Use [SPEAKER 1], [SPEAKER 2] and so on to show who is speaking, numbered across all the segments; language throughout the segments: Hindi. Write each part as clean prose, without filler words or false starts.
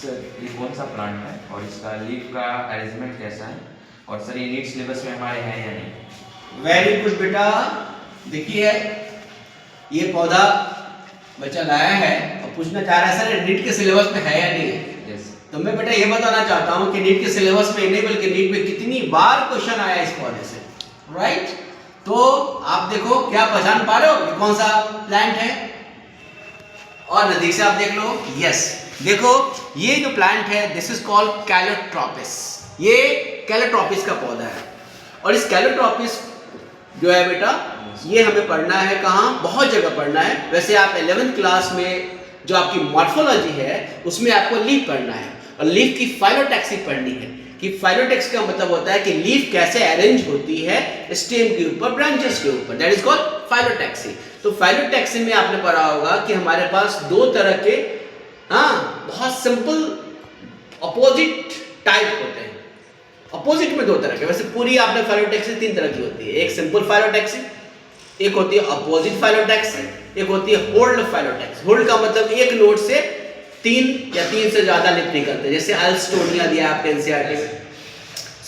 [SPEAKER 1] सर ये कौन सा प्लांट है और इसका लीफ का अरेंजमेंट कैसा है, और सर ये नीट सिलेबस में हमारे हैं या नहीं?
[SPEAKER 2] वेरी गुड बेटा। देखिए ये पौधा बच्चा लाया है और पूछना चाह रहा है सर नीट के सिलेबस में है या नहीं है।
[SPEAKER 1] यस।
[SPEAKER 2] तो मैं बेटा ये बताना चाहता हूँ कि नीट के सिलेबस में नहीं बल्कि नीट में कितनी बार क्वेश्चन आया इस पौधे से, राइट। तो आप देखो क्या पहचान पा रहे हो ये कौन सा प्लांट है, और नजदीक से आप देख लो। यस, देखो ये जो प्लांट है दिस इज कॉल्ड कैलोट्रोपिस। ये कैलोट्रोपिस का पौधा है, और इस कैलोट्रोपिस जो है बेटा ये हमें पढ़ना है कहाँ, बहुत जगह पढ़ना है। वैसे आप 11th क्लास में जो आपकी मॉर्फोलॉजी है उसमें आपको लीफ पढ़ना है, और लीफ की फाइलोटैक्सी पढ़नी है कि फाइलोटैक्सी का मतलब होता है कि लीफ कैसे अरेंज होती है स्टेम के ऊपर, ब्रांचेस के ऊपर, दैट इज कॉल्ड फाइलोटैक्सी। तो फाइलोटैक्सी में आपने पढ़ा होगा कि हमारे पास दो तरह के बहुत सिंपल अपोजिट टाइप होते हैं। अपोजिट में दो तरह के, वैसे पूरी आपने फाइलोटैक्सी 3 तरह की होती है। एक सिंपल फाइलोटैक्सी, एक होती है अपोजिट फाइलोटैक्सी, एक होती है होल्ड फाइलोटैक्सी। होल्ड का मतलब एक नोड से 3 या 3 से ज्यादा लीफ निकलते हैं, जैसे अल्स्टोनिया दिया आपके एनसीईआरटी में।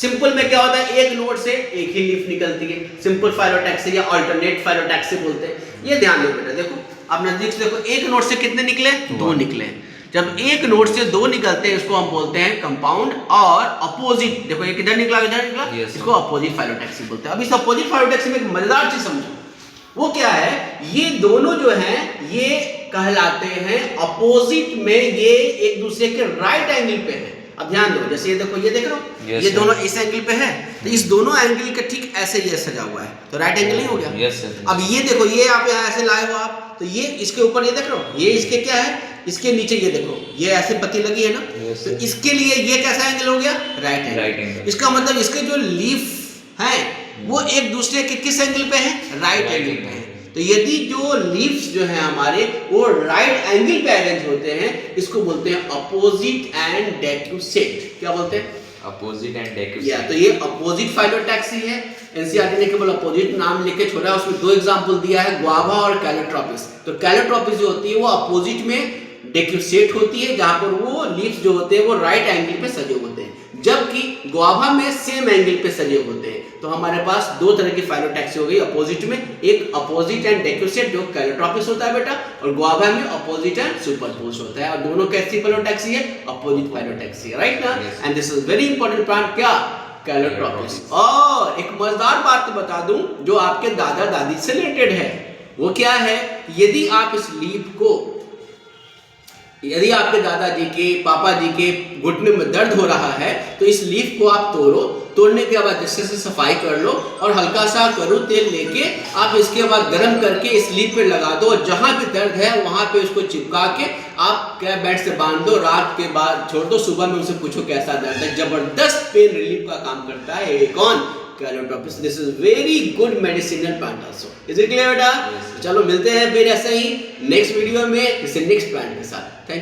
[SPEAKER 2] सिंपल में क्या होता है, एक नोड से एक ही लीफ निकलती है, सिंपल फाइलोटैक्सी या अल्टरनेट फाइलोटैक्सी बोलते हैं। ये ध्यान दो बेटा, देखो आप नजदीक से देखो, एक नोड से कितने निकले, 2 निकले। जब एक नोड से 2 निकलते हैं इसको हम बोलते हैं कंपाउंड, और अपोजिट देखो ये किधर निकला, इधर निकला, इसको अपोजिट फाइलोटैक्सी बोलते हैं। अब इस अपोजिट फाइलोटैक्सी में एक मजेदार चीज समझो, वो क्या है, ये दोनों जो हैं ये कहलाते हैं अपोजिट में, ये एक दूसरे के राइट एंगल पे है। अब ध्यान दो, जैसे ये देखो, ये देख रहे हो, ये दोनों इस एंगल पे है, तो इस दोनों एंगल के ठीक ऐसे ये सजा हुआ है, तो राइट एंगल नहीं हो गया।
[SPEAKER 1] Yes sir.
[SPEAKER 2] अब ये देखो, ये आप यहाँ ऐसे लाए हो आप, तो ये इसके ऊपर ये देख रहे हो, ये इसके क्या है, इसके नीचे ये देखो, ये ऐसे पत्ती लगी है ना, तो इसके लिए ये कैसा एंगल हो गया, राइट एंगल। इसका मतलब इसके जो लीफ है वो एक दूसरे के किस एंगल पे है, राइट एंगल पे है। तो यदि जो लीव्स जो हैं हमारे वो राइट एंगल पे अरेंज होते हैं, इसको बोलते हैं अपोजिट एंड डेक्यूसेट। क्या बोलते हैं,
[SPEAKER 1] अपोजिट एंड डेक्यूसेट।
[SPEAKER 2] या तो ये अपोजिट फाइलोटैक्सी है। एनसीईआरटी ने केवल अपोजिट नाम लिख के छोड़ा है, उसमें 2 एग्जांपल दिया है, गुआवा और कैलोट्रोपिस। तो कैलोट्रोपिस जो होती है वो अपोजिट में डेक्यूसेट होती है, जहां पर वो लीव्स जो होते हैं वो राइट एंगल पे सजे होते हैं, जबकि गुआवा में सेम एंगल पे सजे होते हैं। तो हमारे पास 2 तरह की फाइलोटैक्सी हो गई अपोजिट में, एक अपोजिट एंड डेक्यूसेट जो कैलोट्रोपिस होता है बेटा, और गुआवा में अपोजिट एंड सुपरपोज होता है। और दोनों कैसी फाइलोटैक्सी है, अपोजिट फाइलोटैक्सी है, राइट ना। And this is very important plant, क्या, कैलोट्रोपिस। और एक मजेदार बात बता दूं जो आपके दादा दादी से रिलेटेड है, वो क्या है, यदि आप इस लीफ को, यदि आपके दादाजी के, पापा जी के घुटने में दर्द हो रहा है तो इस लीफ को आप तोड़ो, तोड़ने के बाद इससे से सफाई कर लो, और हल्का सा करू तेल लेके आप इसके बाद गर्म करके इस लीफ पे लगा दो, और जहां भी दर्द है वहां पे उसको चिपका के आप क्या बेड से बांध दो, रात के बाद छोड़ दो, सुबह में उनसे पूछो कैसा दर्द है, जबरदस्त पेन रिलीफ का काम करता है। ये कौन, Calotropis. This is very good medicinal plant also. Is it clear बेटा? चलो मिलते हैं फिर ऐसे ही नेक्स्ट वीडियो में किसी नेक्स्ट प्लांट के साथ। Thank you.